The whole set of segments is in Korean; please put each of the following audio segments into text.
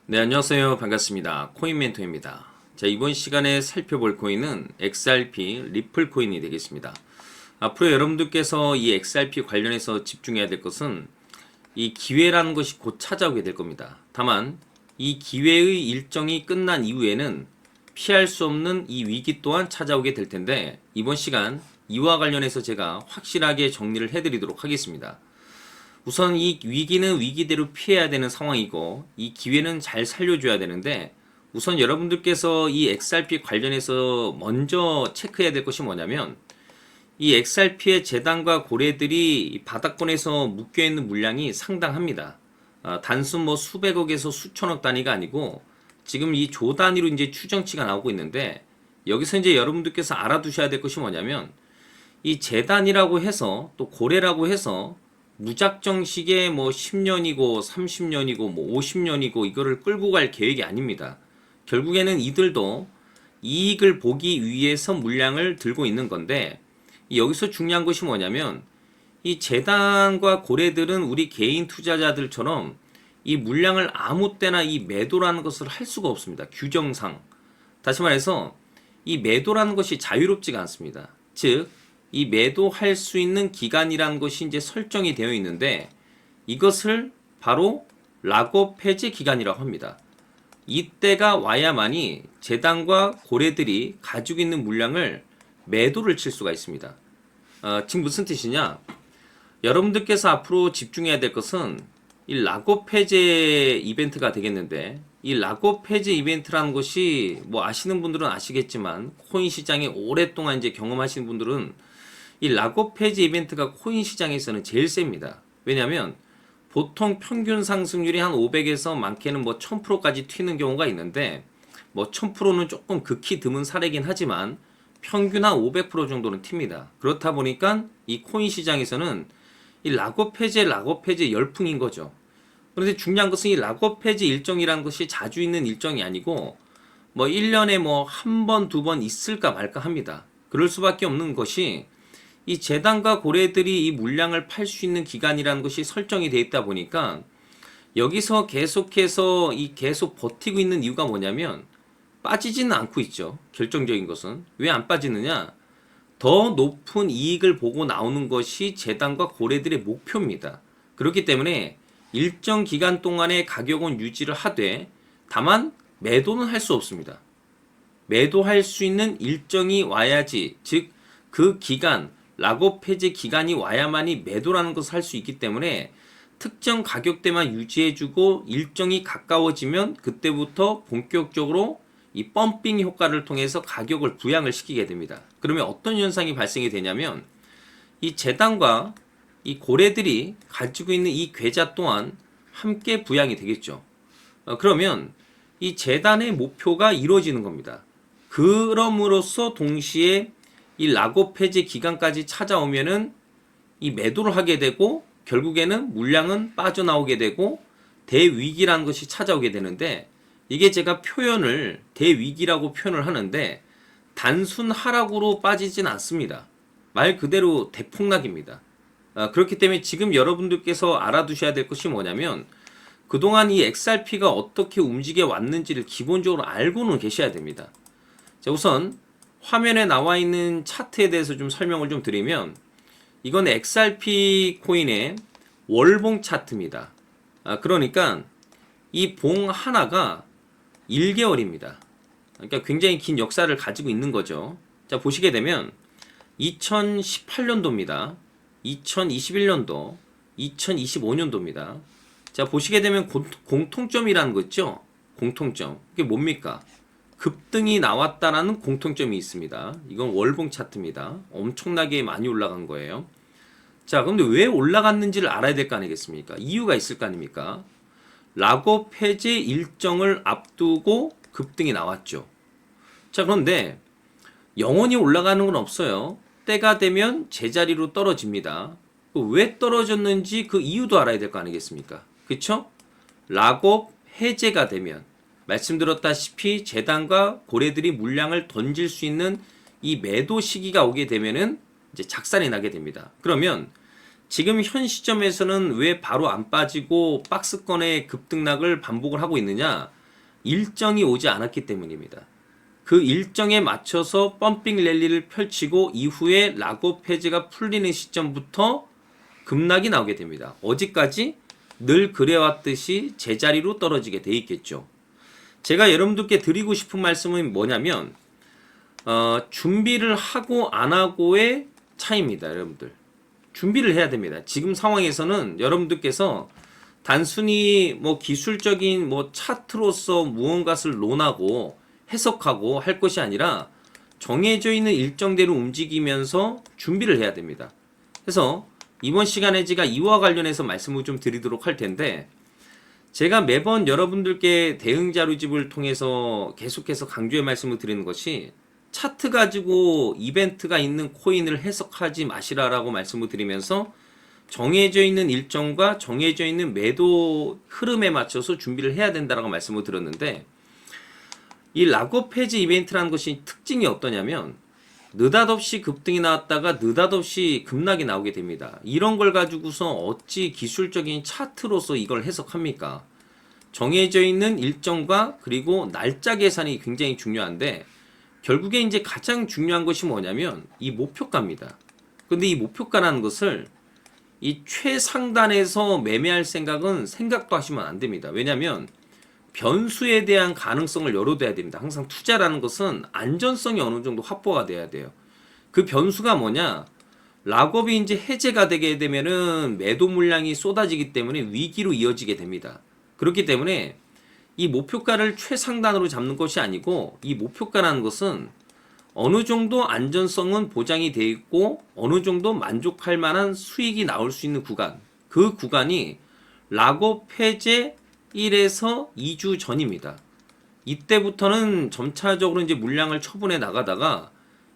네, 안녕하세요. 반갑습니다. 코인 멘토입니다. 자, 이번 시간에 살펴볼 코인은 XRP 리플 코인이 되겠습니다. 앞으로 여러분들께서 이 XRP 관련해서 집중해야 될 것은 이 기회라는 것이 곧 찾아오게 될 겁니다. 다만 이 기회의 일정이 끝난 이후에는 피할 수 없는 이 위기 또한 찾아오게 될 텐데, 이번 시간 이와 관련해서 제가 확실하게 정리를 해드리도록 하겠습니다. 우선 이 위기는 위기대로 피해야 되는 상황이고, 이 기회는 잘 살려줘야 되는데, 우선 여러분들께서 이 XRP 관련해서 먼저 체크해야 될 것이 뭐냐면, 이 XRP의 재단과 고래들이 바닥권에서 묶여있는 물량이 상당합니다. 단순 뭐 수백억에서 수천억 단위가 아니고 지금 이 조 단위로 이제 추정치가 나오고 있는데, 여기서 이제 여러분들께서 알아두셔야 될 것이 뭐냐면, 이 재단이라고 해서 또 고래라고 해서 무작정식의 뭐 10년이고 30년이고 뭐 50년이고 이거를 끌고 갈 계획이 아닙니다. 결국에는 이들도 이익을 보기 위해서 물량을 들고 있는 건데, 여기서 중요한 것이 뭐냐면, 이 재단과 고래들은 우리 개인 투자자들처럼 이 물량을 아무 때나 이 매도라는 것을 할 수가 없습니다. 규정상. 다시 말해서 이 매도라는 것이 자유롭지가 않습니다. 즉, 이 매도할 수 있는 기간이라는 것이 이제 설정이 되어 있는데, 이것을 바로 락업 해제 기간이라고 합니다. 이때가 와야만이 재단과 고래들이 가지고 있는 물량을 매도를 칠 수가 있습니다. 지금 무슨 뜻이냐? 여러분들께서 앞으로 집중해야 될 것은 이 락업 해제 이벤트가 되겠는데, 이 락업 해제 이벤트라는 것이 뭐 아시는 분들은 아시겠지만, 코인 시장에 오랫동안 이제 경험하시는 분들은 이 락업 해제 이벤트가 코인 시장에서는 제일 셉니다. 왜냐하면 보통 평균 상승률이 한 500에서 많게는 뭐 1000%까지 튀는 경우가 있는데, 뭐 1000%는 조금 극히 드문 사례긴 하지만 평균 한 500% 정도는 튑니다. 그렇다 보니까 이 코인 시장에서는 이 락업 해제 열풍인 거죠. 그런데 중요한 것은 이 락업 해제 일정이라는 것이 자주 있는 일정이 아니고, 뭐 1년에 뭐 한 번, 두 번 있을까 말까 합니다. 그럴 수밖에 없는 것이, 이 재단과 고래들이 이 물량을 팔 수 있는 기간이라는 것이 설정이 되어 있다 보니까, 여기서 계속해서 계속 버티고 있는 이유가 뭐냐면, 빠지지는 않고 있죠. 결정적인 것은 왜 안 빠지느냐? 더 높은 이익을 보고 나오는 것이 재단과 고래들의 목표입니다. 그렇기 때문에 일정 기간 동안의 가격은 유지를 하되, 다만 매도는 할 수 없습니다. 매도할 수 있는 일정이 와야지, 즉 그 기간, 락업 해제 기간이 와야만이 매도라는 것을 할 수 있기 때문에, 특정 가격대만 유지해주고 일정이 가까워지면 그때부터 본격적으로 이 펌핑 효과를 통해서 가격을 부양을 시키게 됩니다. 그러면 어떤 현상이 발생이 되냐면, 이 재단과 이 고래들이 가지고 있는 이 계좌 또한 함께 부양이 되겠죠. 그러면 이 재단의 목표가 이루어지는 겁니다. 그럼으로써 동시에 이 락업 해제 기간까지 찾아오면은 이 매도를 하게 되고, 결국에는 물량은 빠져나오게 되고 대위기라는 것이 찾아오게 되는데, 이게 제가 표현을 대위기라고 표현을 하는데, 단순 하락으로 빠지진 않습니다. 말 그대로 대폭락입니다. 그렇기 때문에 지금 여러분들께서 알아두셔야 될 것이 뭐냐면, 그동안 이 XRP가 어떻게 움직여 왔는지를 기본적으로 알고는 계셔야 됩니다. 자, 우선 화면에 나와 있는 차트에 대해서 좀 설명을 좀 드리면, 이건 XRP 코인의 월봉 차트입니다. 그러니까 이 봉 하나가 1개월입니다. 그러니까 굉장히 긴 역사를 가지고 있는 거죠. 자, 보시게 되면 2018년도입니다. 2021년도, 2025년도입니다. 자, 보시게 되면 공통점이라는 거 있죠? 공통점. 그게 뭡니까? 급등이 나왔다라는 공통점이 있습니다. 이건 월봉 차트입니다. 엄청나게 많이 올라간 거예요. 자, 그런데 왜 올라갔는지를 알아야 될 거 아니겠습니까? 이유가 있을 거 아닙니까? 락업 해제 일정을 앞두고 급등이 나왔죠. 자, 그런데 영원히 올라가는 건 없어요. 때가 되면 제자리로 떨어집니다. 왜 떨어졌는지 그 이유도 알아야 될 거 아니겠습니까? 그쵸? 락업 해제가 되면, 말씀드렸다시피 재단과 고래들이 물량을 던질 수 있는 이 매도 시기가 오게 되면은 이제 작살이 나게 됩니다. 그러면 지금 현 시점에서는 왜 바로 안 빠지고 박스권의 급등락을 반복을 하고 있느냐? 일정이 오지 않았기 때문입니다. 그 일정에 맞춰서 펌핑 랠리를 펼치고 이후에 락업 해제가 풀리는 시점부터 급락이 나오게 됩니다. 어디까지? 늘 그래왔듯이 제자리로 떨어지게 돼 있겠죠. 제가 여러분들께 드리고 싶은 말씀은 뭐냐면 준비를 하고 안 하고의 차이입니다. 여러분들 준비를 해야 됩니다. 지금 상황에서는 여러분들께서 단순히 뭐 기술적인 뭐 차트로서 무언가를 논하고 해석하고 할 것이 아니라 정해져 있는 일정대로 움직이면서 준비를 해야 됩니다. 그래서 이번 시간에 제가 이와 관련해서 말씀을 좀 드리도록 할 텐데, 제가 매번 여러분들께 대응 자료집을 통해서 계속해서 강조의 말씀을 드리는 것이 차트 가지고 이벤트가 있는 코인을 해석하지 마시라라고 말씀을 드리면서 정해져 있는 일정과 정해져 있는 매도 흐름에 맞춰서 준비를 해야 된다라고 말씀을 드렸는데, 이 락업 해지 이벤트라는 것이 특징이 어떠냐면 느닷없이 급등이 나왔다가 느닷없이 급락이 나오게 됩니다. 이런 걸 가지고서 어찌 기술적인 차트로서 이걸 해석합니까? 정해져 있는 일정과 그리고 날짜 계산이 굉장히 중요한데, 결국에 이제 가장 중요한 것이 뭐냐면 이 목표가입니다. 근데 이 목표가라는 것을 이 최상단에서 매매할 생각은 생각도 하시면 안 됩니다. 왜냐하면 변수에 대한 가능성을 열어둬야 됩니다. 항상 투자라는 것은 안전성이 어느 정도 확보가 돼야 돼요. 그 변수가 뭐냐? 락업이 이제 해제가 되게 되면은 매도 물량이 쏟아지기 때문에 위기로 이어지게 됩니다. 그렇기 때문에 이 목표가를 최상단으로 잡는 것이 아니고, 이 목표가라는 것은 어느 정도 안전성은 보장이 되어 있고 어느 정도 만족할 만한 수익이 나올 수 있는 구간, 그 구간이 락업 해제 1에서 2주 전입니다. 이때부터는 점차적으로 이제 물량을 처분해 나가다가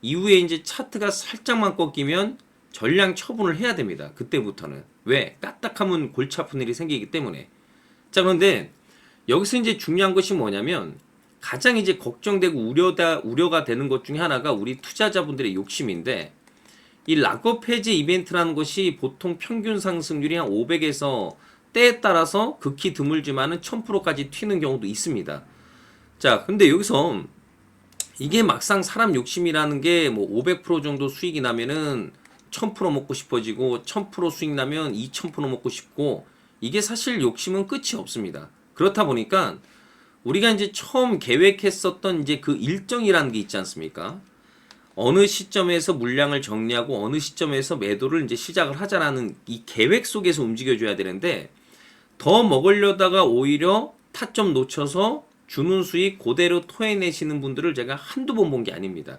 이후에 이제 차트가 살짝만 꺾이면 전량 처분을 해야 됩니다. 그때부터는. 왜? 까딱하면 골치 아픈 일이 생기기 때문에. 자, 그런데 여기서 이제 중요한 것이 뭐냐면, 가장 이제 걱정되고 우려가 되는 것 중에 하나가 우리 투자자분들의 욕심인데, 이 락업 해제 이벤트라는 것이 보통 평균 상승률이 한 500에서 때에 따라서 극히 드물지만은 1000%까지 튀는 경우도 있습니다. 자, 근데 여기서 이게 막상 사람 욕심이라는 게 뭐 500% 정도 수익이 나면은 1000% 먹고 싶어지고 1000% 수익 나면 2000% 먹고 싶고, 이게 사실 욕심은 끝이 없습니다. 그렇다 보니까 우리가 이제 처음 계획했었던 이제 그 일정이라는 게 있지 않습니까? 어느 시점에서 물량을 정리하고 어느 시점에서 매도를 이제 시작을 하자라는 이 계획 속에서 움직여줘야 되는데, 더 먹으려다가 오히려 타점 놓쳐서 주는 수익 그대로 토해내시는 분들을 제가 한두 번 본 게 아닙니다.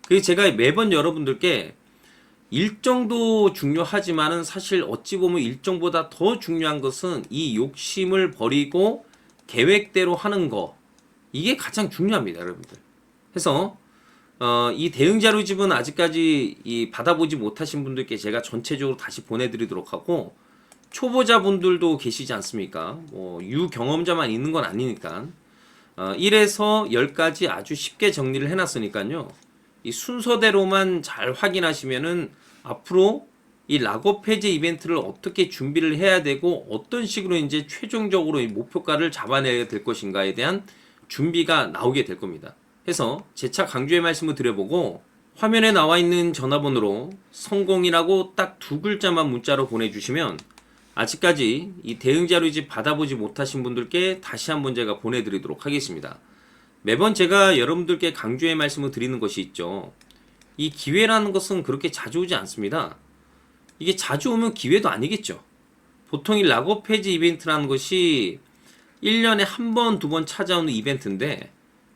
그래서 제가 매번 여러분들께 일정도 중요하지만은 사실 어찌 보면 일정보다 더 중요한 것은 이 욕심을 버리고 계획대로 하는 거, 이게 가장 중요합니다, 여러분들. 그래서 이 대응 자료집은 아직까지 이 받아보지 못하신 분들께 제가 전체적으로 다시 보내드리도록 하고, 초보자분들도 계시지 않습니까? 뭐 유경험자만 있는 건 아니니까 1에서 10까지 아주 쉽게 정리를 해놨으니까요. 이 순서대로만 잘 확인하시면은 앞으로 이 락업 해제 이벤트를 어떻게 준비를 해야 되고 어떤 식으로 이제 최종적으로 이 목표가를 잡아내야 될 것인가에 대한 준비가 나오게 될 겁니다. 해서 재차 강조의 말씀을 드려보고, 화면에 나와 있는 전화번호로 성공이라고 딱 두 글자만 문자로 보내주시면 아직까지 이 대응 자료집 받아보지 못하신 분들께 다시 한번 제가 보내드리도록 하겠습니다. 매번 제가 여러분들께 강조의 말씀을 드리는 것이 있죠. 이 기회라는 것은 그렇게 자주 오지 않습니다. 이게 자주 오면 기회도 아니겠죠. 보통 이 락업 해지 이벤트라는 것이 1년에 한 번, 두 번 찾아오는 이벤트인데,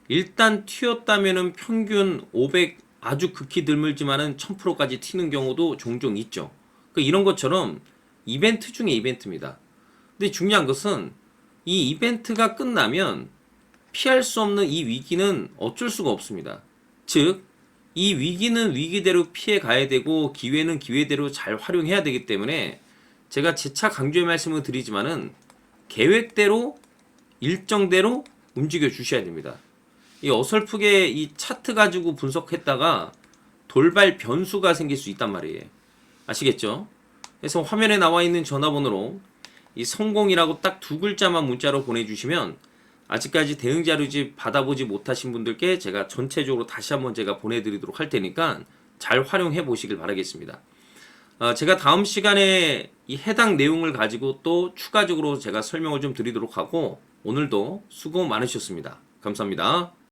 일단 튀었다면은 평균 500, 아주 극히 드물지만은 1000%까지 튀는 경우도 종종 있죠. 그러니까 이런 것처럼 이벤트 중에 이벤트입니다. 근데 중요한 것은 이 이벤트가 끝나면 피할 수 없는 이 위기는 어쩔 수가 없습니다. 즉, 이 위기는 위기대로 피해 가야 되고 기회는 기회대로 잘 활용해야 되기 때문에 제가 재차 강조의 말씀을 드리지만은 계획대로 일정대로 움직여 주셔야 됩니다. 이 어설프게 이 차트 가지고 분석했다가 돌발 변수가 생길 수 있단 말이에요. 아시겠죠? 그래서 화면에 나와 있는 전화번호로 이 성공이라고 딱 두 글자만 문자로 보내주시면 아직까지 대응 자료집 받아보지 못하신 분들께 제가 전체적으로 다시 한번 제가 보내드리도록 할 테니까 잘 활용해 보시길 바라겠습니다. 제가 다음 시간에 이 해당 내용을 가지고 또 추가적으로 제가 설명을 좀 드리도록 하고 오늘도 수고 많으셨습니다. 감사합니다.